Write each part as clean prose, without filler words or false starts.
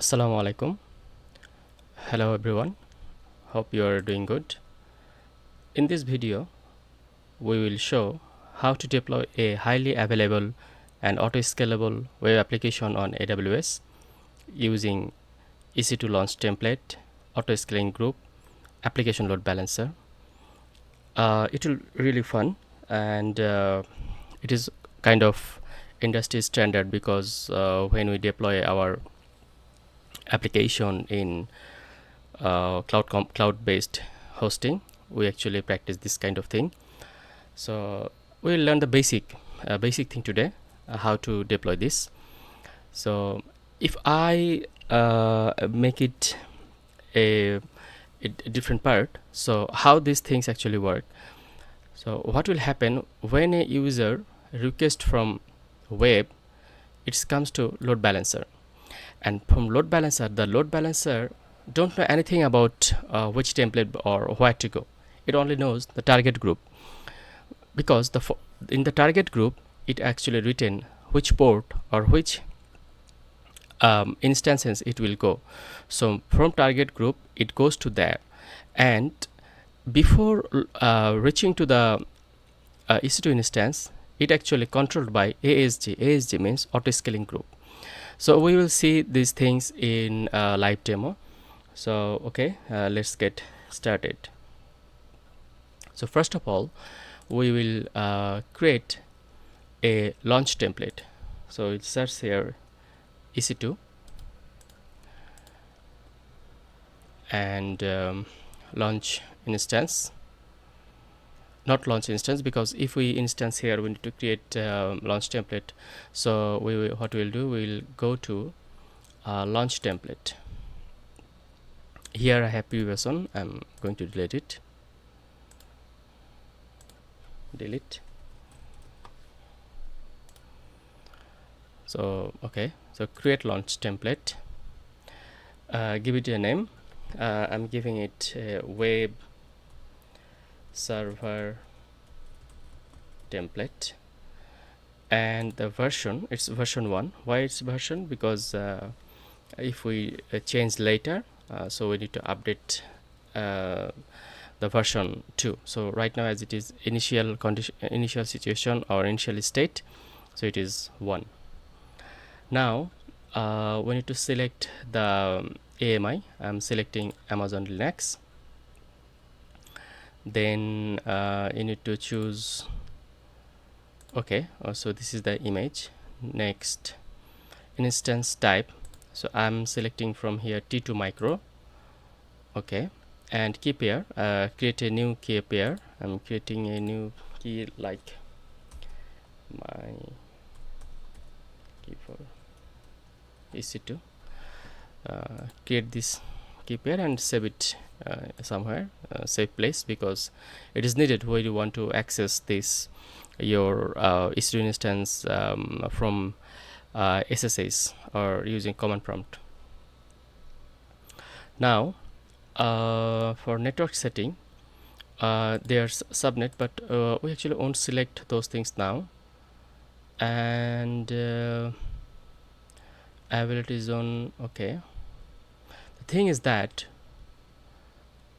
Assalamu alaikum. Hello everyone. Hope you are doing good. In this video, we will show how to deploy a highly available and auto-scalable web application on AWS using EC2 Launch Template, auto-scaling group, application load balancer. It will really fun and it is kind of industry standard because when we deploy our application in cloud-based hosting, we actually practice this kind of thing. So we'll learn the basic thing today, how to deploy this. So if I make it a different part, so how these things actually work. So what will happen when a user request from web, it comes to load balancer, and from load balancer, the load balancer don't know anything about which template or where to go. It only knows the target group, because in the target group it actually written which port or which instances it will go. So from target group it goes to there, and before reaching to the EC2 instance, it actually controlled by ASG. ASG means auto scaling group. So we will see these things in live demo. So okay, let's get started. So first of all, we will create a launch template. So it says here EC2 and launch instance, not launch instance, because if we instance here we need to create launch template. So what we'll do, we'll go to launch template. Here I have previous one. I'm going to delete it. Delete. So okay, so create launch template, give it a name. I'm giving it web server template, and the version, it's version 1. Why it's version? Because if we change later, so we need to update the version 2. So right now, as it is initial condition, initial situation or initial state, so it is 1. Now we need to select the AMI. I'm selecting Amazon Linux. Then you need to choose, okay, so this is the image. Next, instance type, so I'm selecting from here T2 micro. Okay, and key pair, create a new key pair. I'm creating a new key like my key for EC2. Create this key pair and save it somewhere, safe place, because it is needed where you want to access this your EC2 instance from SSH or using command prompt. Now for network setting, there's subnet, but we actually won't select those things now. And availability zone, okay. The thing is that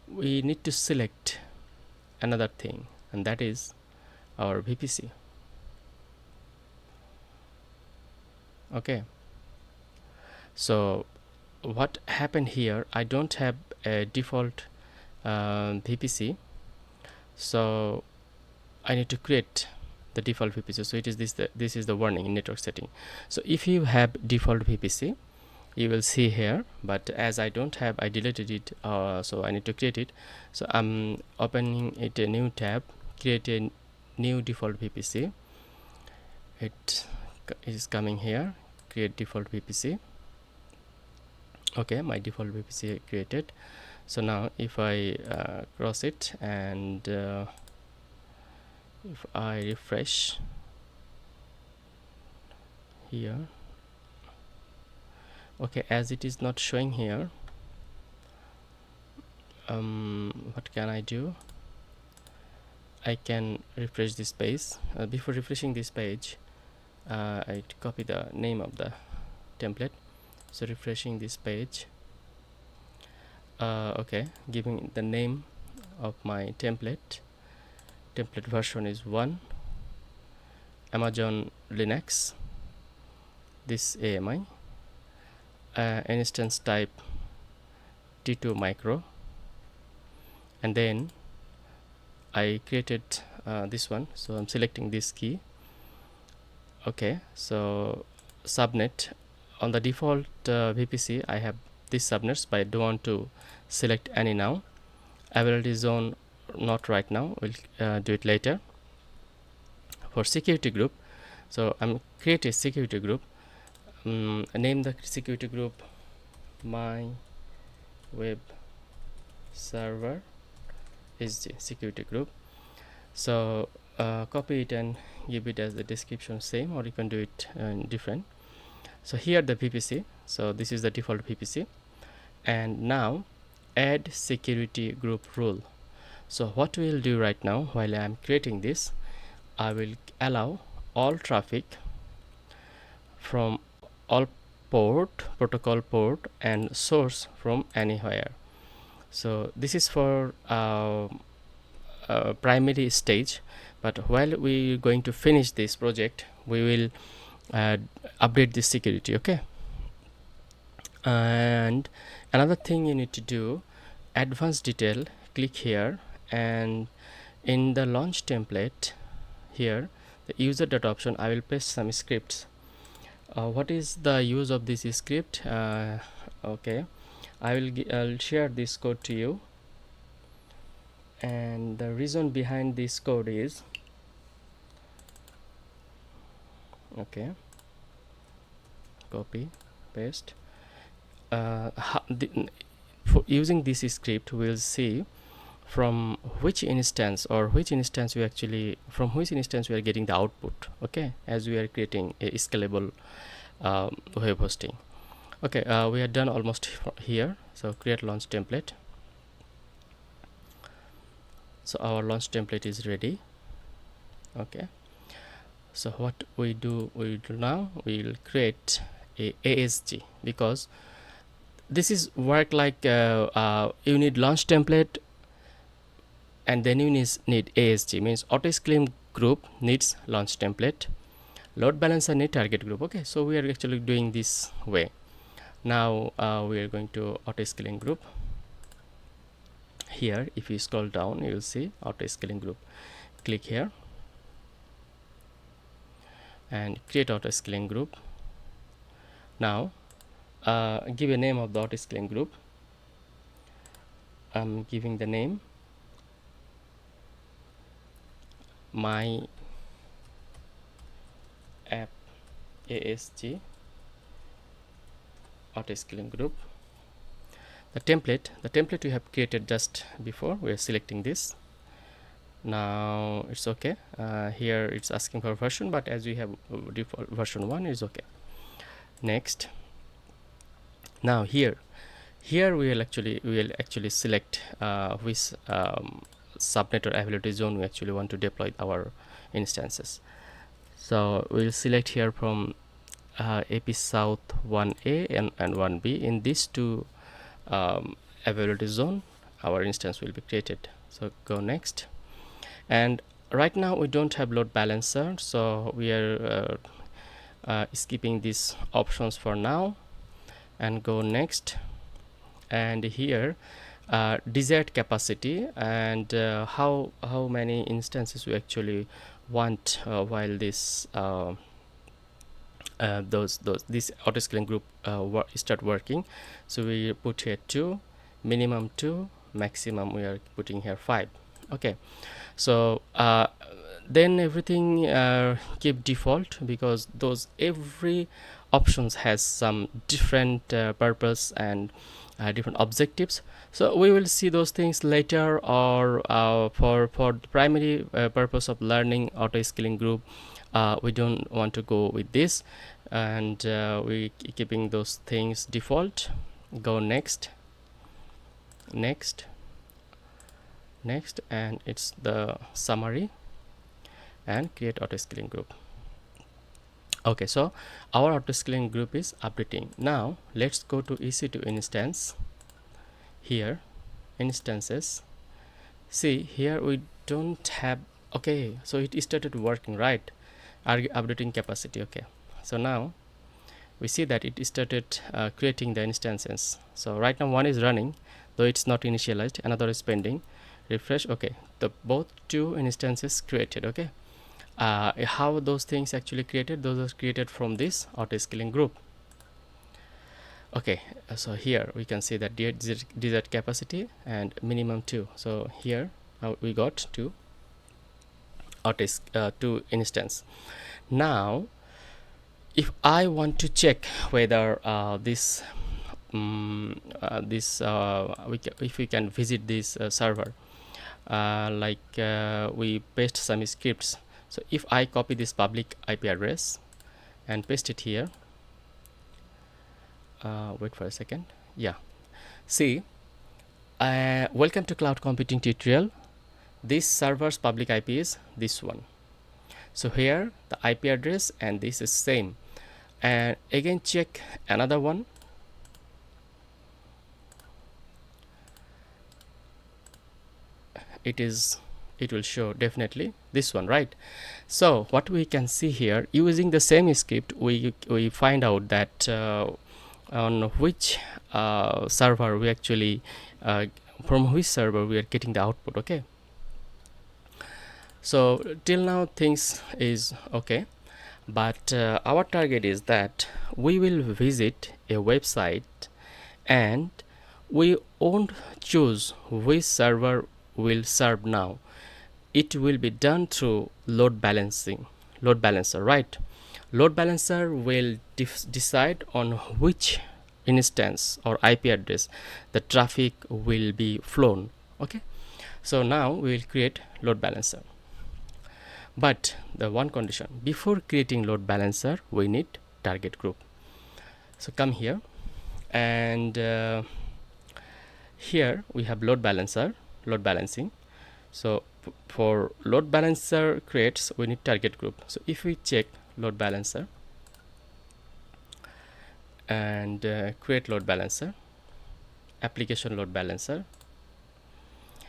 we need to select another thing, and that is our VPC. Okay, so what happened here, I don't have a default VPC, so I need to create the default VPC. So it is this is the warning in network setting. So if you have default VPC, you will see here, but as I don't have, I deleted it, so I need to create it. So I'm opening it, a new tab, create a new default VPC. It is coming here, create default VPC. Okay, my default VPC created. So now if I cross it and if I refresh here, okay, as it is not showing here, what can I do? I can refresh this page. Before refreshing this page, I copy the name of the template. So refreshing this page. Okay, giving the name of my template version is 1, Amazon Linux, this AMI, instance type T2 micro, and then I created this one, so I'm selecting this key. Okay, so subnet, on the default VPC I have these subnets, but I don't want to select any now. Availability zone, not right now, we'll do it later. For security group, so I'm create a security group, name the security group my web server is the security group. So copy it and give it as the description same, or you can do it different. So here the VPC, so this is the default VPC, and now add security group rule. So what we'll do right now, while I'm creating this, I will allow all traffic from all protocol port and source from anywhere. So this is for primary stage, but while we're going to finish this project, we will update this security. Okay, and another thing you need to do, advanced detail, click here, and in the launch template here, the user data option, I will paste some scripts. What is the use of this script? Okay, I'll share this code to you, and the reason behind this code is, okay, copy, paste. For using this script, we'll see from which instance we actually, from which instance we are getting the output. Okay, as we are creating a scalable web hosting. Okay, we are done almost here. So create launch template. So our launch template is ready. Okay, so what we do now, we will create a ASG, because this is work like you need launch template, and then you need ASG, means auto scaling group needs launch template, load balancer need target group. Okay, so we are actually doing this way. Now we are going to auto scaling group. Here if you scroll down, you will see auto scaling group. Click here and create auto scaling group. Now give a name of the auto scaling group. I'm giving the name my app ASG auto scaling group. The template we have created just before, we are selecting this. Now it's okay. Here it's asking for version, but as we have default version 1 is okay. Next. Now here we will actually select which subnet or availability zone we actually want to deploy our instances. So we'll select here from AP South 1A and 1B. In these two availability zone, our instance will be created. So go next. And right now we don't have load balancer, so we are skipping these options for now, and go next. And here desired capacity, and how many instances we actually want while this this auto scaling group start working. So we put here 2, minimum 2, maximum we are putting here 5. Okay, so then everything keep default, because those every options has some different purpose and different objectives. So we will see those things later, or for the primary purpose of learning auto scaling group, we don't want to go with this, and we keeping those things default. Go next, and it's the summary, and create auto scaling group. Okay, so our auto scaling group is updating. Now let's go to EC2 instance. Here, instances. See here we don't have. Okay, so it started working, right? Updating capacity. Okay, so now we see that it started creating the instances. So right now one is running, though it's not initialized, another is pending. Refresh. Okay, the both two instances created. Okay, how those things actually created? Those are created from this auto scaling group. Okay, so here we can see that desired capacity and minimum 2. So here we got two instance. Now if I want to check whether if we can visit this server, we paste some scripts. So if I copy this public IP address and paste it here, wait for a second. Yeah, see, welcome to cloud computing tutorial. This server's public IP is this one. So here the IP address and this is same. And again check another one. It will show definitely this one, right? So what we can see here, using the same script, we find out that on which server we actually from which server we are getting the output. Okay, so till now things is okay, but our target is that we will visit a website and we won't choose which server will serve now. It will be done through load balancer, right? Load balancer will decide on which instance or IP address the traffic will be flown. Okay, so now we will create load balancer, but the one condition: before creating load balancer we need target group. So come here, and here we have load balancing. So for load balancer creates, we need target group. So if we check load balancer and create load balancer, application load balancer,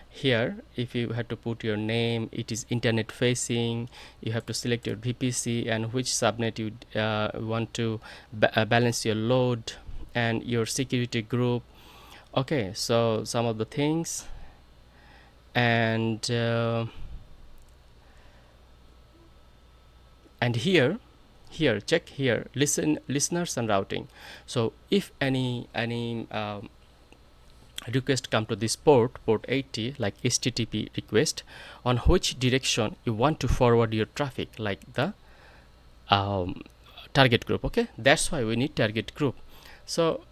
here if you have to put your name, it is internet facing, you have to select your VPC and which subnet you want to balance your load, and your security group. Okay, so some of the things, and here check here listeners and routing. So if any request come to this port 80, like HTTP request, on which direction you want to forward your traffic, like the target group. Okay, that's why we need target group. So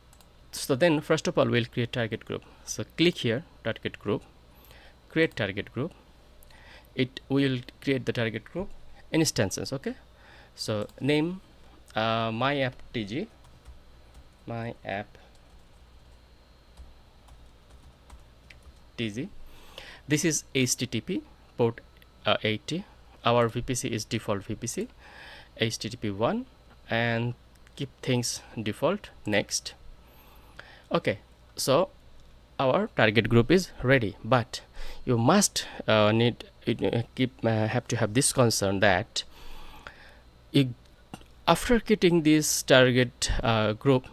then first of all we'll create target group. So click here, target group, create target group. It will create the target group instances. Okay, so name my app TG, my app TG. This is HTTP port 80. Our VPC is default VPC HTTP 1, and keep things default. Next. Okay, so our target group is ready, but you must have to have this concern that after getting this target group,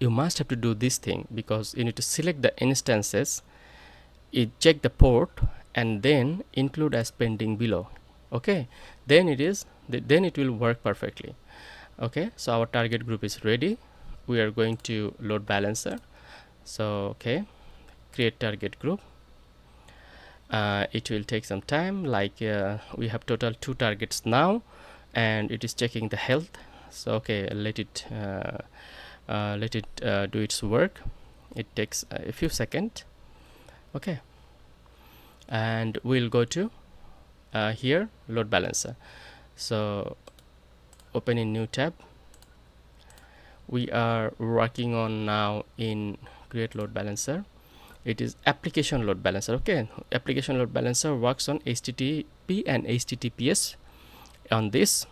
you must have to do this thing, because you need to select the instances, you check the port, and then include as pending below. Okay, then it will work perfectly. Okay, so our target group is ready. We are going to load balancer. So okay, create target group. It will take some time, like we have total 2 targets now, and it is checking the health. So okay, let it do its work. It takes a few seconds. Okay, and we'll go to here, load balancer. So open a new tab. We are working on now in create load balancer. It is application load balancer. Okay, application load balancer works on HTTP and HTTPS on this.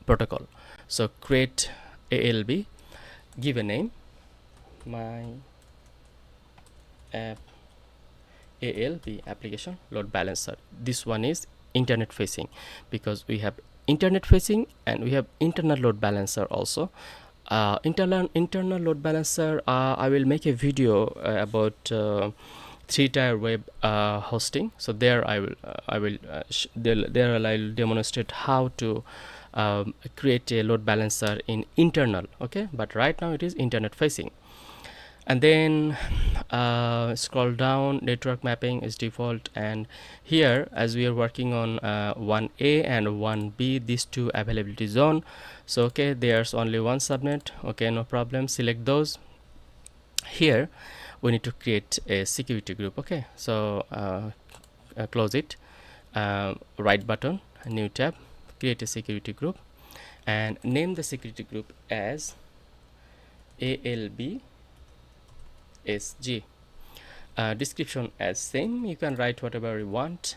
protocol. So create ALB, give a name, my app ALB, application load balancer. This one is internet facing, because we have internet facing and we have internal load balancer also. Internal load balancer, I will make a video about 3-tier web hosting. So there I will there I'll demonstrate how to create a load balancer in internal. Okay, but right now it is internet facing. And then scroll down, network mapping is default, and here as we are working on 1A and 1B, these two availability zone. So okay, there's only one subnet. Okay, no problem, select those. Here we need to create a security group. Okay, so close it, right button, new tab, create a security group, and name the security group as ALB SG. Description as same, you can write whatever you want.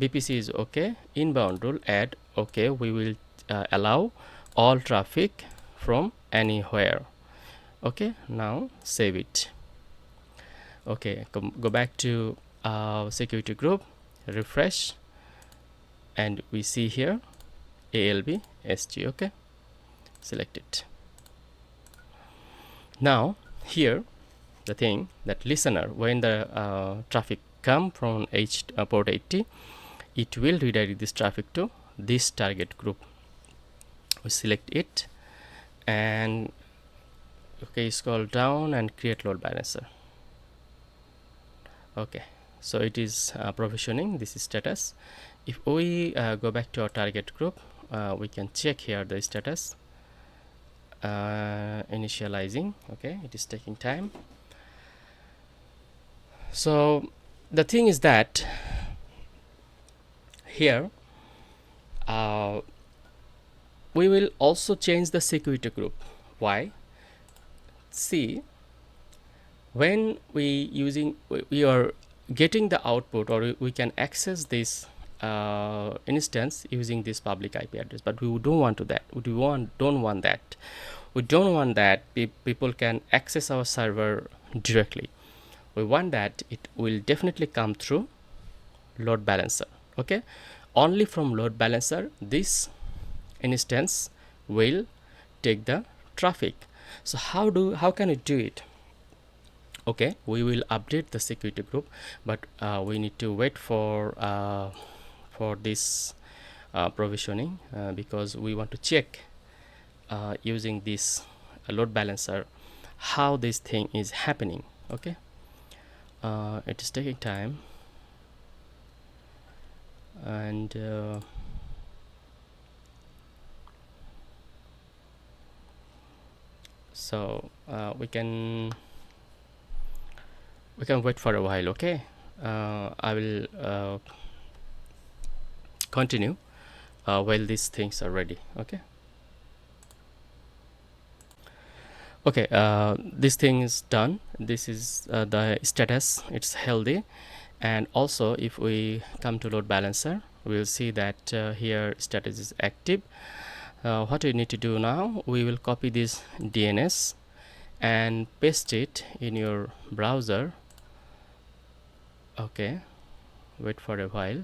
BPC is okay. Inbound rule, add okay. We will allow all traffic from anywhere. Okay, now save it. Okay, go back to security group, refresh, and we see here ALB SG. Okay, select it. Now here the thing that listener, when the traffic come from port 80, it will redirect this traffic to this target group. We select it, and okay, scroll down and create load balancer. Okay, so it is provisioning. This is status. If we go back to our target group, we can check here the status. Initializing. Okay, it is taking time. So the thing is that here we will also change the security group. Why? See, when we are getting the output, or we can access this instance using this public IP address, but we don't want that. We don't want that. We don't want that people can access our server directly. We want that it will definitely come through load balancer. Okay, only from load balancer this instance will take the traffic. So how can we do it? Okay, we will update the security group, but we need to wait for this provisioning, because we want to check using this load balancer how this thing is happening. Okay, it is taking time, and so we can wait for a while. Okay, I will continue while these things are ready. Okay, this thing is done. This is the status, it's healthy. And also if we come to load balancer, we'll see that here status is active. What we need to do now, we will copy this DNS and paste it in your browser. Okay, wait for a while.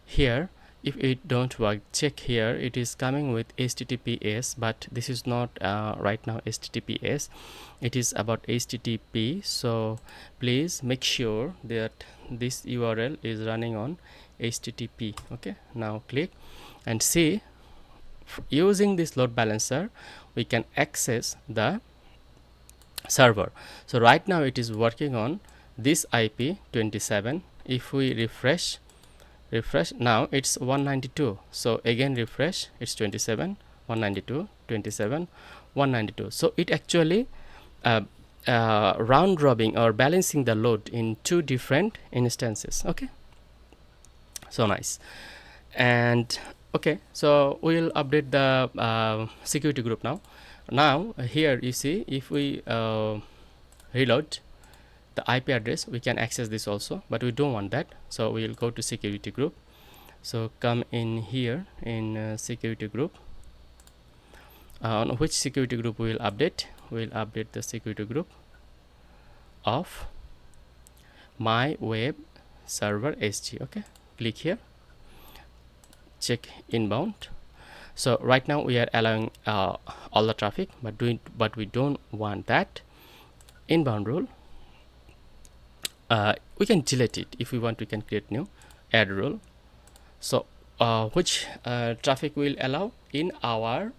Here, if it don't work, check here, it is coming with HTTPS, but this is not right now HTTPS, it is about HTTP. So please make sure that this URL is running on HTTP. Okay, now click and see, using this load balancer we can access the server. So right now it is working on this IP 27. If we refresh, now it's 192. So again refresh, it's 27, 192, 27, 192. So it actually round robin or balancing the load in two different instances. Okay, so nice. And okay, so we'll update the security group now. Here you see, if we reload the IP address, we can access this also, but we don't want that. So we'll go to security group, So come in here in security group. On which security group we will update? We will update the security group of my web server SG. Okay, click here, check inbound. So right now we are allowing all the traffic, but we don't want that. Inbound rule, we can delete it. If we want, we can create new add rule. So which traffic will allow in our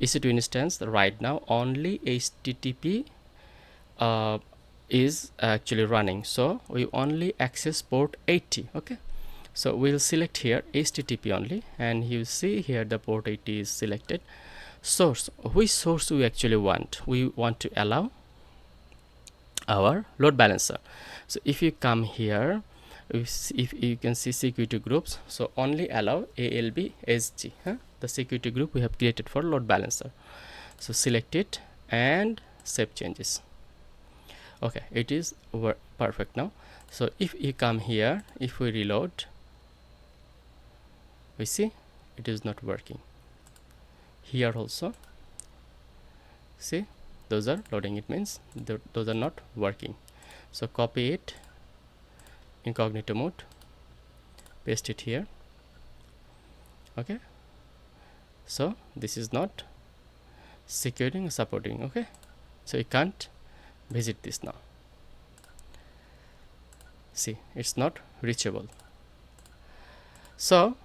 EC2 instance? Right now only HTTP is actually running, so we only access port 80. Okay, so we'll select here HTTP only, and you see here the port 80 is selected. Source, which source we actually want? We want to allow our load balancer. So if you come here, if you can see security groups, so only allow ALB SG, the security group we have created for load balancer. So select it and save changes. Okay, it is perfect now. So if you come here, if we reload, we see it is not working. Here also, see, those are loading, it means those are not working. So copy it, incognito mode, paste it here. Okay, so this is not securing or supporting. Okay, so you can't visit this now. See, it's not reachable. So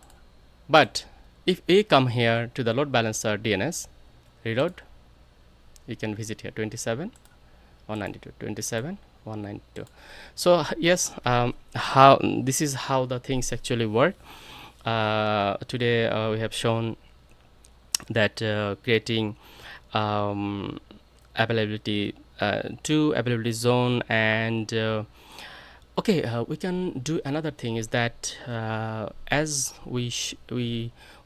but if we come here to the load balancer DNS, reload, you can visit here 27 192 27 192. So yes, how this is how the things actually work. Today we have shown that creating availability to availability zone, and okay, we can do another thing is that as we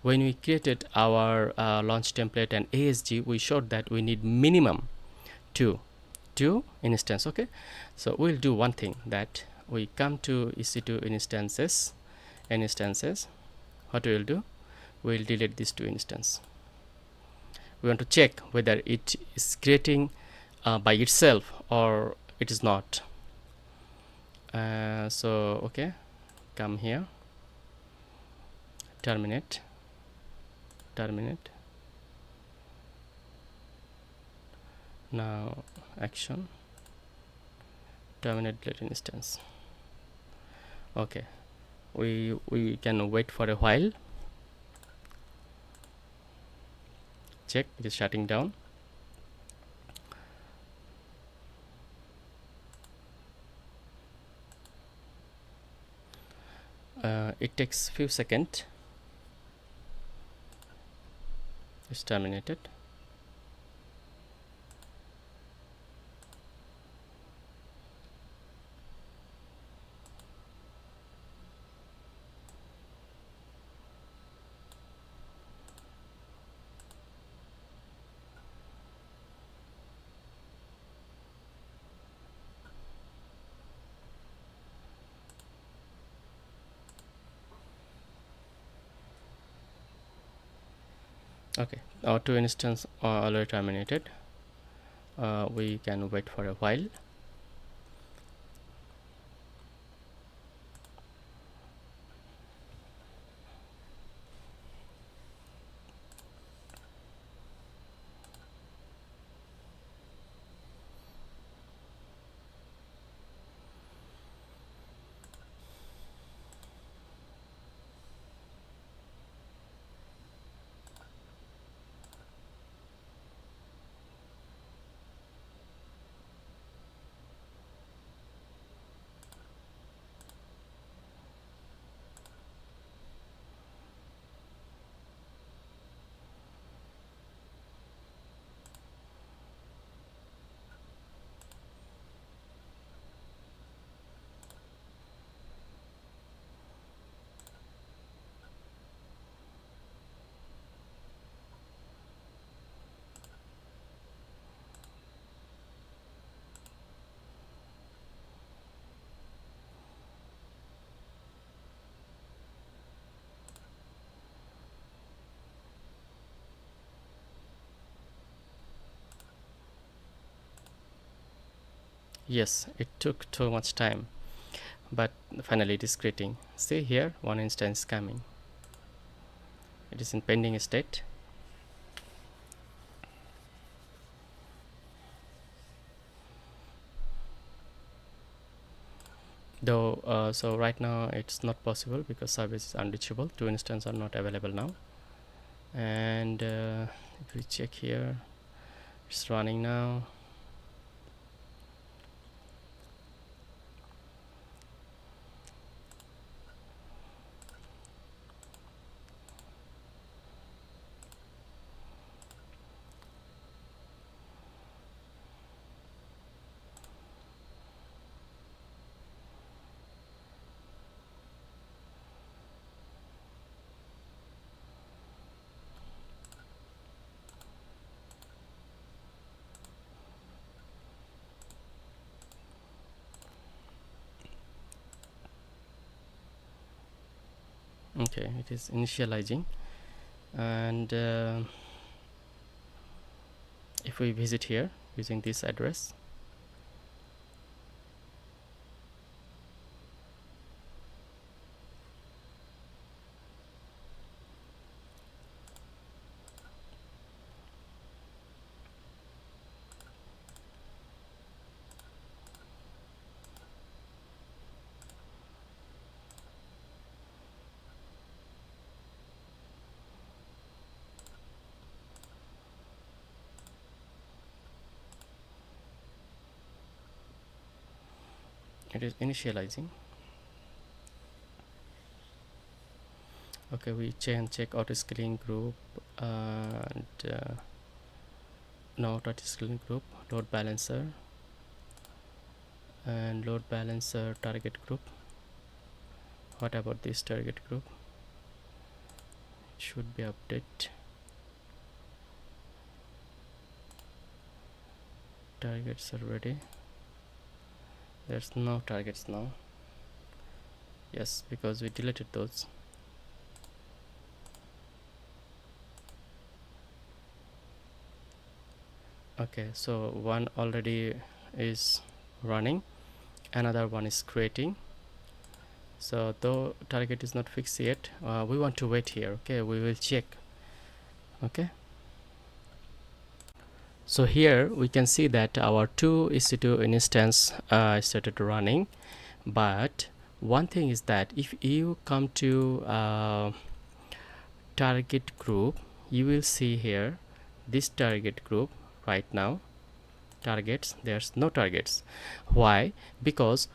when we created our launch template and ASG, we showed that we need minimum two instance. Okay, so we'll do one thing, that we come to EC2 instances. What we'll do, we'll delete these two instances. We want to check whether it is creating by itself or it is not. So okay, come here, terminate, now action, terminate delete instance. Okay, we can wait for a while, check it is shutting down. It takes few seconds. It's terminated. Okay, our two instance are already terminated. We can wait for a while. Yes, it took too much time, but finally it is creating. See here, one instance coming. It is in pending state. Though so right now it's not possible because service is unreachable. Two instances are not available now. And if we check here, it's running now. Okay, it is initializing. And if we visit here using this address, it is initializing. Okay, we check auto scaling group and not auto scaling group, load balancer and load balancer target group. What about this target group? It should be update. Targets are ready. There's no targets now. Yes, because we deleted those. Okay, so one already is running, another one is creating. So though target is not fixed yet, we want to wait here. Okay, we will check. Okay, so here we can see that our two EC2 instance started running, but one thing is that if you come to target group, you will see here this target group right now targets, there's no targets. Why? Because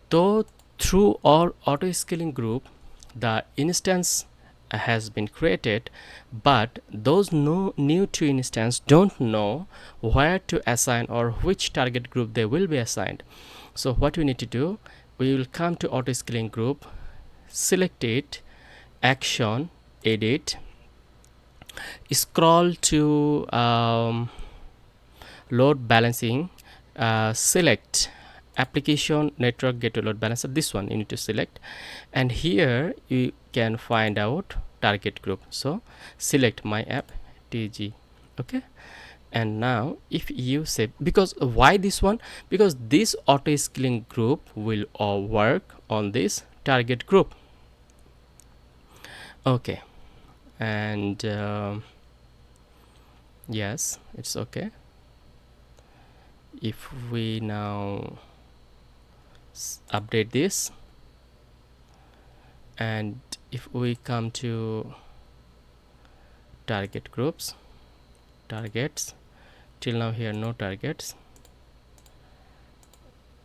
though through our auto scaling group the instance has been created, but those new to instance don't know where to assign or which target group they will be assigned. So what we need to do, we will come to auto scaling group, select it, action, edit, scroll to load balancing, select application network gateway load balancer. This one you need to select, and here you can find out target group. So select my app tg. Okay, and now if you say, because why this one, because this auto scaling group will work on this target group. Okay, and yes, it's okay. If we now update this, and if we come to target groups, targets, till now here no targets,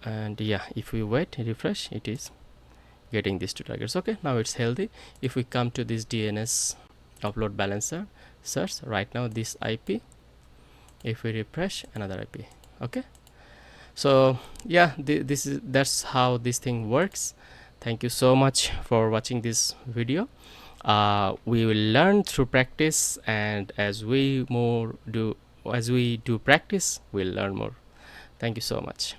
and yeah, if we wait, refresh, it is getting these two targets. Okay, now it's healthy. If we come to this DNS upload balancer, search right now this IP, if we refresh, another IP. Okay, so yeah, that's how this thing works. Thank you so much for watching this video. We will learn through practice, and as we do practice, we'll learn more. Thank you so much.